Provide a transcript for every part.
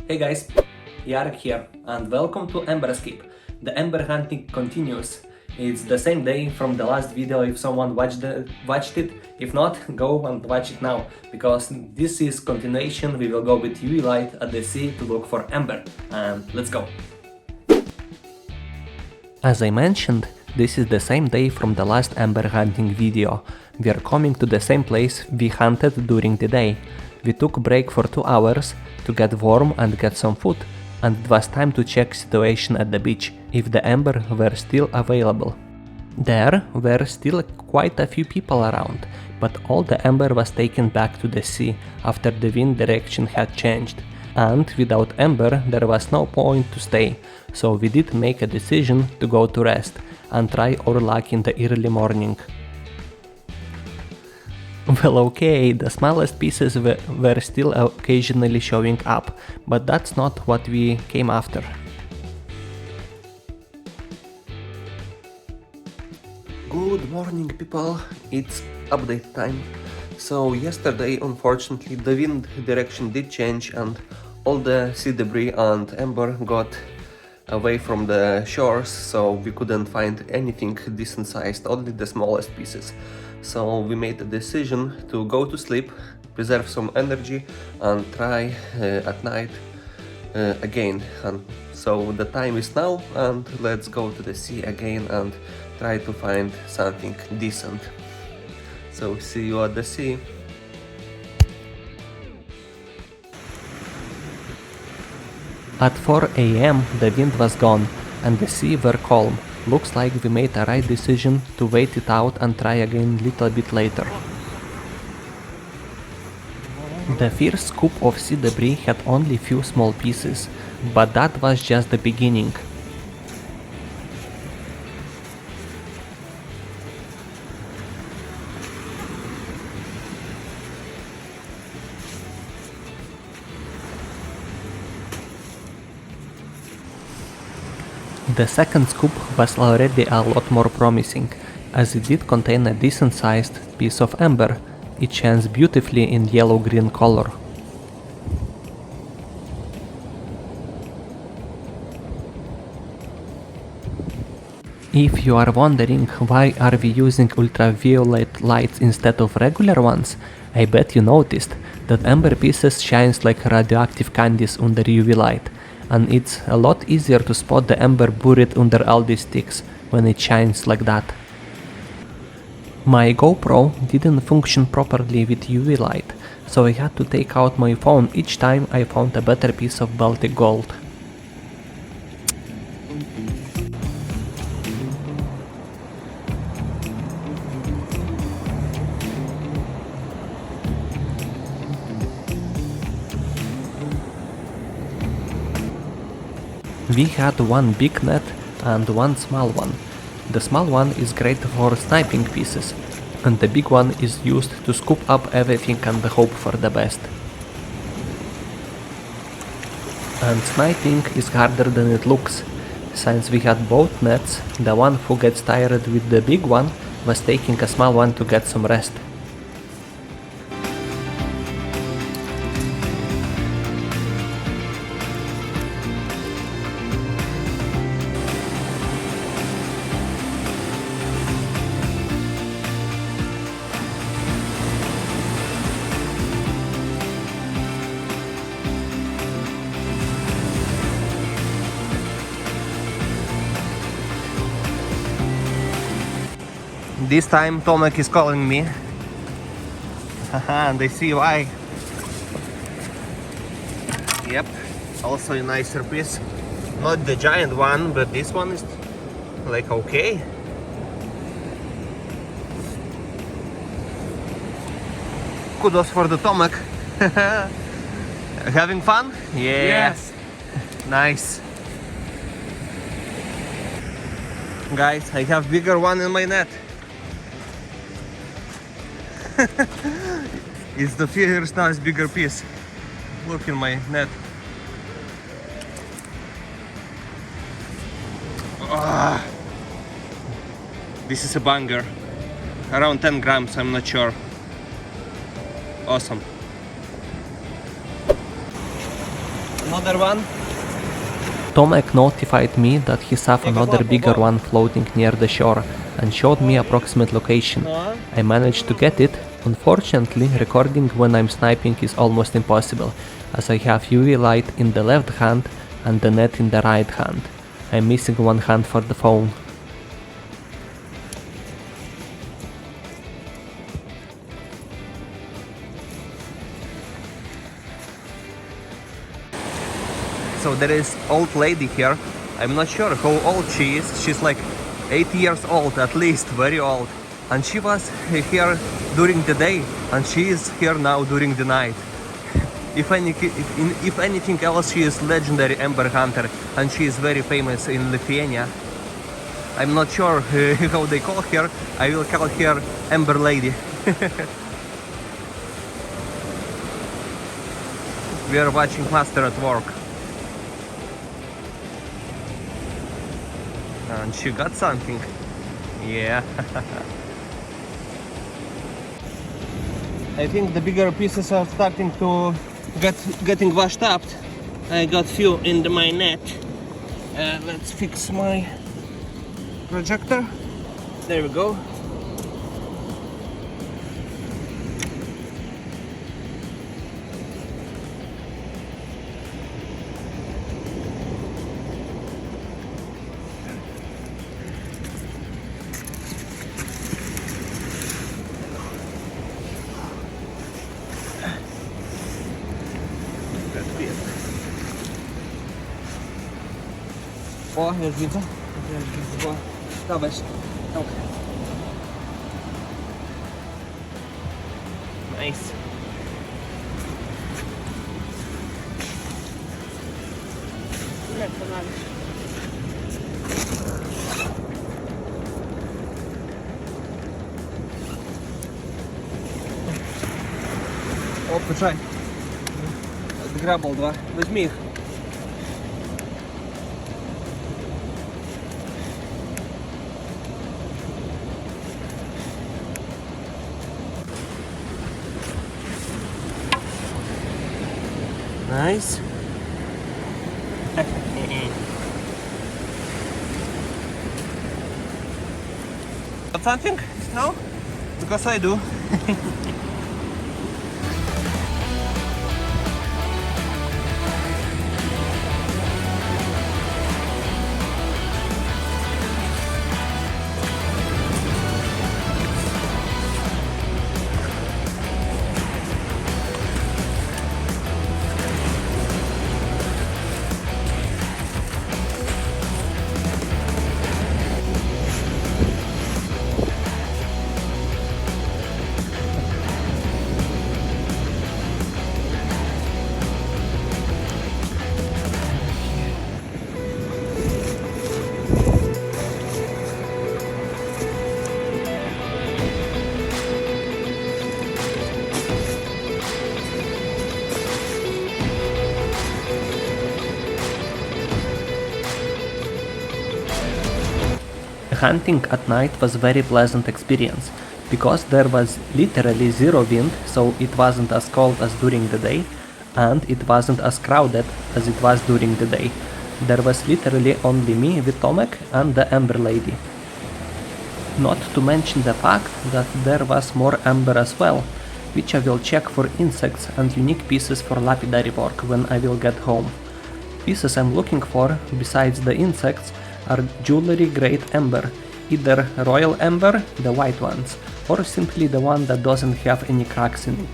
Hey guys, Jarek here and welcome to Amberscape. The amber hunting continues. It's the same day from the last video if someone watched it. If not, go and watch it now, because this is continuation. We will go with UV light at the sea to look for amber. And let's go. As I mentioned, this is the same day from the last amber hunting video. We are coming to the same place we hunted during the day. We took a break for 2 hours to get warm and get some food, and it was time to check situation at the beach, if the amber were still available. There were still quite a few people around, but all the amber was taken back to the sea after the wind direction had changed. And without amber there was no point to stay, so we did make a decision to go to rest and try our luck in the early morning. Well, okay, the smallest pieces were still occasionally showing up, but that's not what we came after. Good morning, people, it's update time. So yesterday, unfortunately, the wind direction did change and all the sea debris and amber got away from the shores, so we couldn't find anything decent sized, only the smallest pieces. So we made the decision to go to sleep, preserve some energy and try at night again. And so the time is now and let's go to the sea again and try to find something decent. So see you at the sea. At 4 AM the wind was gone and the sea were calm. Looks like we made a right decision to wait it out and try again little bit later. The first scoop of sea debris had only few small pieces, but that was just the beginning. The second scoop was already a lot more promising, as it did contain a decent sized piece of amber. It shines beautifully in yellow-green color. If you are wondering why are we using ultraviolet lights instead of regular ones, I bet you noticed that amber pieces shines like radioactive candies under UV light. And it's a lot easier to spot the amber buried under all these sticks when it shines like that. My GoPro didn't function properly with UV light, so I had to take out my phone each time I found a better piece of Baltic gold. We had one big net and one small one. The small one is great for sniping pieces, and the big one is used to scoop up everything and hope for the best. And sniping is harder than it looks. Since we had both nets, the one who gets tired with the big one was taking a small one to get some rest. This time Tomek is calling me. And I see why. Yep, also a nicer piece. Not the giant one, but this one is like okay. Kudos for the Tomek. Having fun? Yeah. Yes. Nice. Guys, I have bigger one in my net. It's the first nice bigger piece. Look in my net. This is a banger. Around 10 grams, I'm not sure. Awesome. Another one. Tomek notified me that he saw another bigger one floating near the shore and showed me approximate location. I managed to get it. Unfortunately, recording when I'm sniping is almost impossible, as I have UV light in the left hand and the net in the right hand. I'm missing one hand for the phone. So there is old lady here. I'm not sure how old she is. She's like 8 years old at least, very old. And she was here during the day and she is here now during the night. If anything else, she is legendary amber hunter and she is very famous in Lithuania. I'm not sure how they call her. I will call her Amber Lady. We are watching Master at work. And she got something. Yeah. I think the bigger pieces are starting to getting washed up. I got few in my net. Let's fix my projector. There we go. O, już widzę. Dawaj. Okay. Nice. O, poczekaj. Grabol 2. Weźmij ich. Nice. Got something? No? Because I do. Hunting at night was a very pleasant experience, because there was literally zero wind, so it wasn't as cold as during the day, and it wasn't as crowded as it was during the day. There was literally only me with Tomek and the Amber Lady. Not to mention the fact that there was more amber as well, which I will check for insects and unique pieces for lapidary work when I will get home. Pieces I'm looking for, besides the insects, are jewelry grade amber, either royal amber, the white ones, or simply the one that doesn't have any cracks in it.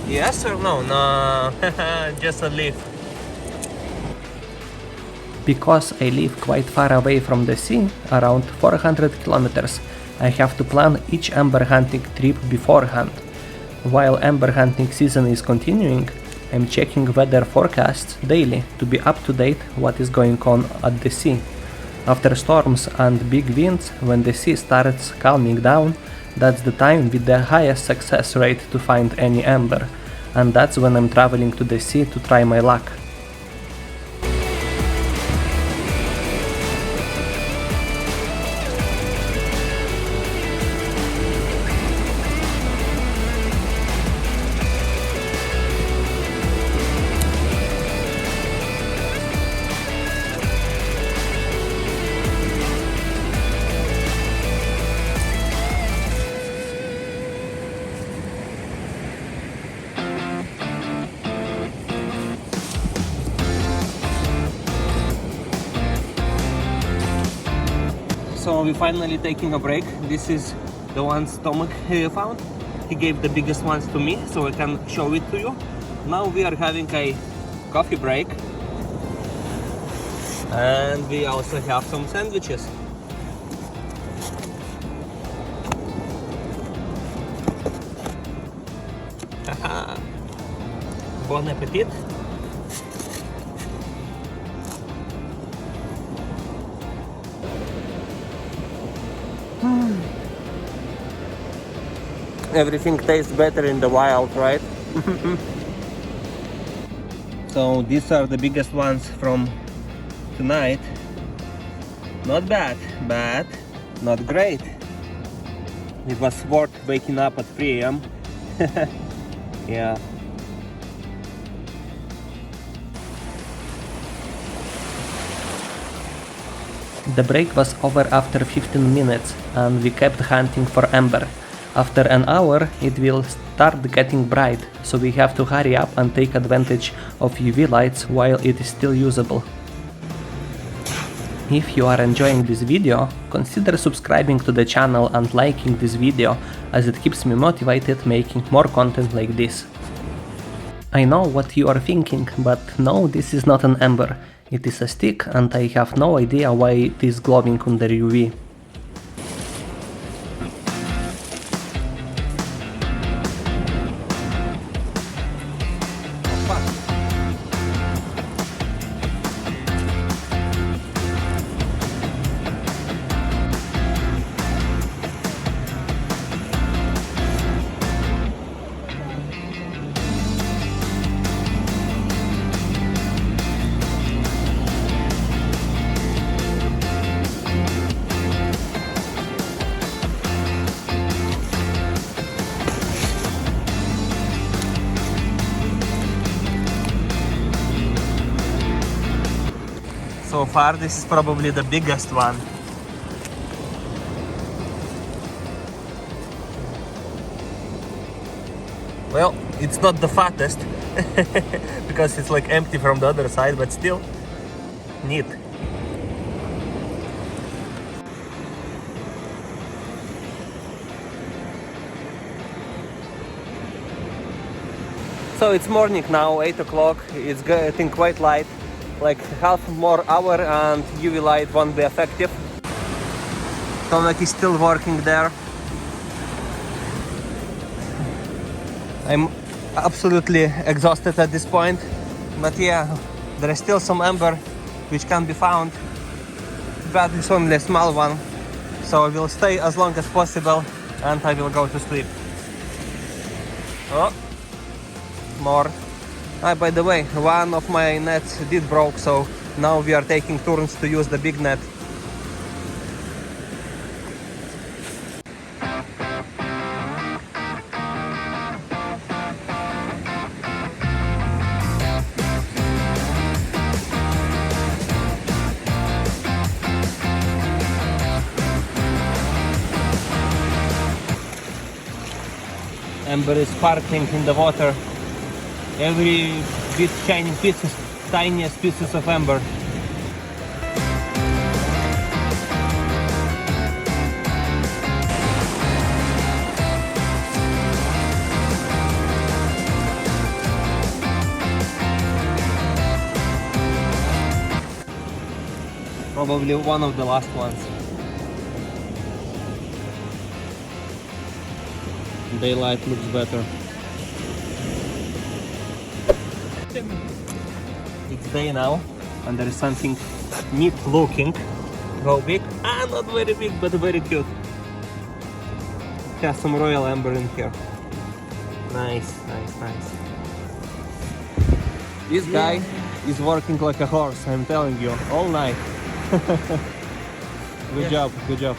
Yes or no? No, just a leaf. Because I live quite far away from the sea, around 400 kilometers, I have to plan each amber hunting trip beforehand. While amber hunting season is continuing, I'm checking weather forecasts daily to be up to date what is going on at the sea. After storms and big winds, when the sea starts calming down, that's the time with the highest success rate to find any amber, and that's when I'm traveling to the sea to try my luck. So we're finally taking a break. This is the one stomach he found. He gave the biggest ones to me so I can show it to you. Now we are having a coffee break. And we also have some sandwiches. Bon appetit. Everything tastes better in the wild, right? So these are the biggest ones from tonight. Not bad, but not great. It was worth waking up at 3 AM. Yeah. The break was over after 15 minutes and we kept hunting for amber. After an hour it will start getting bright, so we have to hurry up and take advantage of UV lights while it is still usable. If you are enjoying this video, consider subscribing to the channel and liking this video, as it keeps me motivated making more content like this. I know what you are thinking, but no, this is not an amber. It is a stick and I have no idea why it is glowing under UV. So far this is probably the biggest one. Well, it's not the fattest because it's like empty from the other side, but still neat. So it's morning now, 8 o'clock. It's getting quite light. Like half more hour and UV light won't be effective. Tomek is still working there. I'm absolutely exhausted at this point, but yeah, there is still some amber which can be found, but it's only a small one, so I will stay as long as possible and I will go to sleep. Oh, more. By the way, one of my nets did broke, so now we are taking turns to use the big net. Amber is sparkling in the water. Every bit shining pieces, tiniest pieces of amber. Probably one of the last ones. Daylight looks better. It's day now, and there is something neat looking. How big? Not very big, but very cute. It has some royal amber in here. Nice. This guy is working like a horse, I'm telling you, all night. Good job.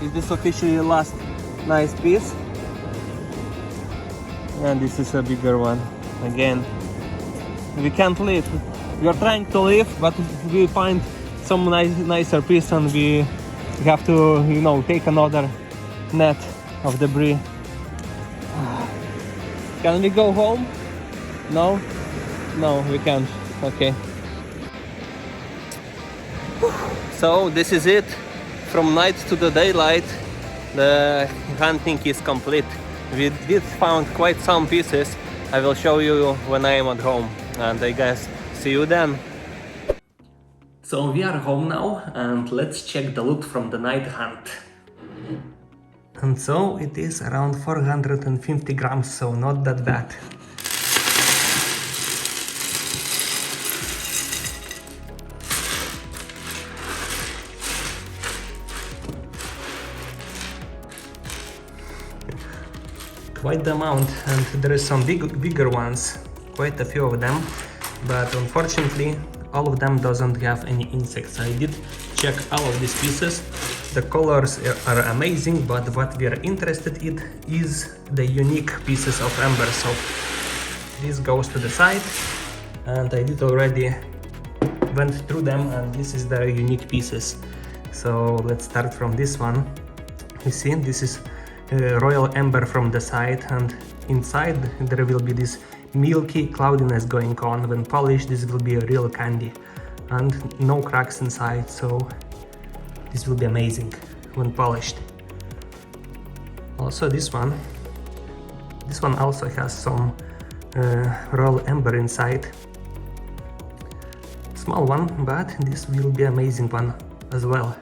Is this officially the last nice piece? And this is a bigger one. Again, we can't leave. We are trying to leave, but we find some nicer piece, and we have to, take another net of debris. Can we go home? No, we can't. Okay. So this is it. From night to the daylight, the hunting is complete. We did found quite some pieces. I will show you when I am at home, and I guess see you then. So we are home now, and let's check the loot from the night hunt. And so it is around 450 grams, so not that bad. Quite the amount, and there is some bigger ones, quite a few of them, but unfortunately all of them doesn't have any insects. I did check all of these pieces. The colors are amazing, but what we are interested in is the unique pieces of amber. So this goes to the side, and I did already went through them, and this is the unique pieces. So let's start from this one. You see, this is royal amber from the side, and inside there will be this milky cloudiness going on. When polished, this will be a real candy, and no cracks inside, so this will be amazing when polished. Also this one also has some royal amber inside. Small one, but this will be amazing one as well.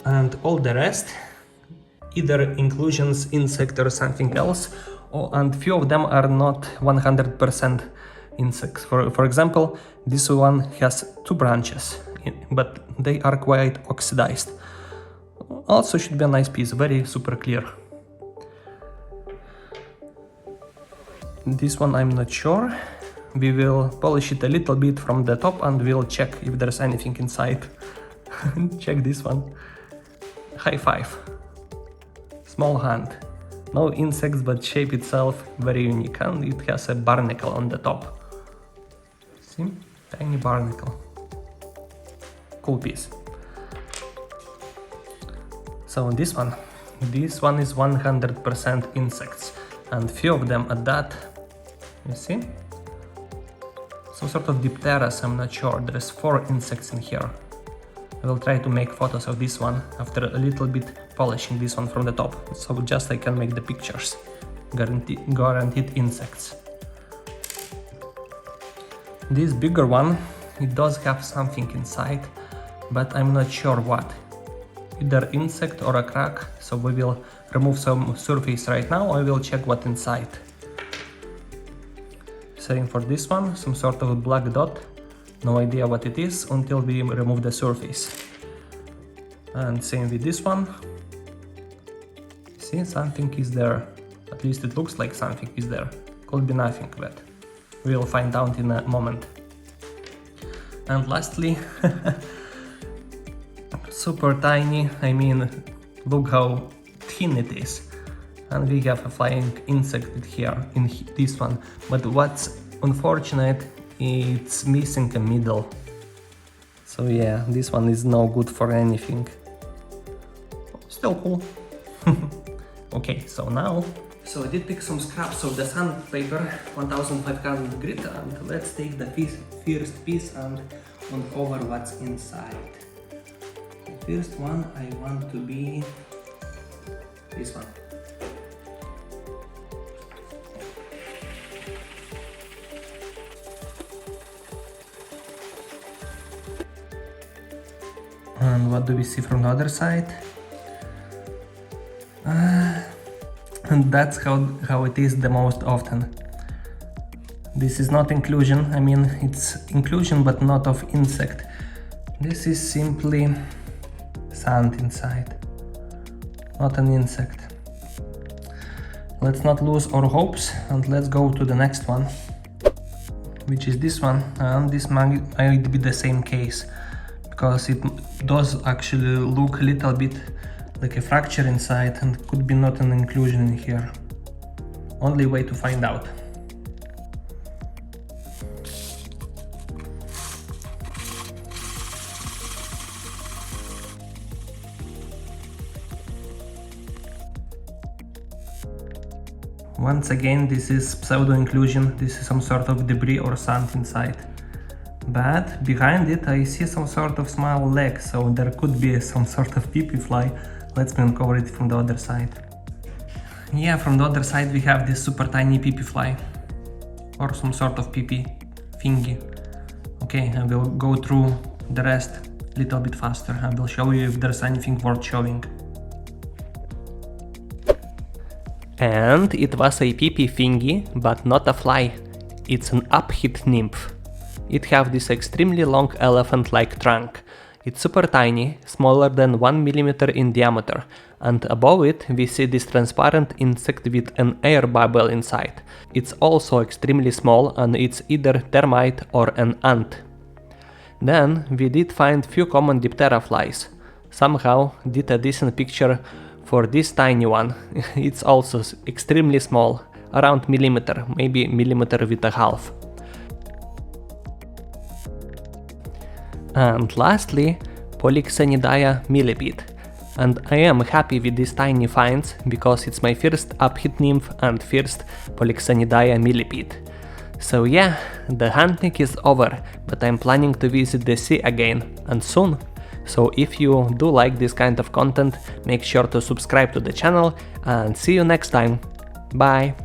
And all the rest, either inclusions, insect or something else, and few of them are not 100% insects. For example, this one has 2 branches, but they are quite oxidized. Also should be a nice piece, very super clear. This one I'm not sure. We will polish it a little bit from the top, and we'll check if there's anything inside. Check this one. High five. Small hand. No insects, but shape itself very unique, and it has a barnacle on the top. See? Tiny barnacle. Cool piece. So this one is 100% insects, and few of them at that. You see? Some sort of dipteras, I'm not sure. There's 4 insects in here. I will try to make photos of this one after a little bit polishing this one from the top, so just I can make the pictures. Guaranteed insects. This bigger one, it does have something inside, but I'm not sure what. Either insect or a crack, so we will remove some surface right now. I will check what inside. Same for this one, some sort of a black dot. No idea what it is until we remove the surface. And same with this one. See, something is there. At least it looks like something is there. Could be nothing, but we'll find out in a moment. And lastly, super tiny, I mean, look how thin it is. And we have a flying insect here in this one. But what's unfortunate, it's missing a middle. So yeah, this one is no good for anything. Still cool. Okay, so now... So I did pick some scraps of the sandpaper, 1500 grit, and let's take the first piece and uncover what's inside. The first one I want to be this one. And what do we see from the other side? And that's how it is the most often. This is not inclusion, I mean it's inclusion but not of insect. This is simply sand inside, not an insect. Let's not lose our hopes and let's go to the next one, which is this one, and this might be the same case, because it does actually look a little bit like a fracture inside and could be not an inclusion in here. Only way to find out. Once again, this is pseudo inclusion, this is some sort of debris or sand inside. But behind it I see some sort of small leg, so there could be some sort of pee-pee fly. Let's uncover it from the other side. Yeah, from the other side we have this super tiny pee-pee fly. Or some sort of pee-pee thingy. Okay, I will go through the rest a little bit faster. I will show you if there's anything worth showing. And it was a pee-pee thingy, but not a fly. It's an uphit nymph. It have this extremely long elephant-like trunk. It's super tiny, smaller than 1 mm in diameter, and above it we see this transparent insect with an air bubble inside. It's also extremely small and it's either termite or an ant. Then we did find few common diptera flies. Somehow did a decent picture for this tiny one. It's also extremely small, around millimeter, maybe millimeter with a half. And lastly, Polyxenidae millipede. And I am happy with these tiny finds, because it's my first uphit nymph and first Polyxenidae millipede. So yeah, the hunting is over, but I'm planning to visit the sea again, and soon. So if you do like this kind of content, make sure to subscribe to the channel, and see you next time. Bye!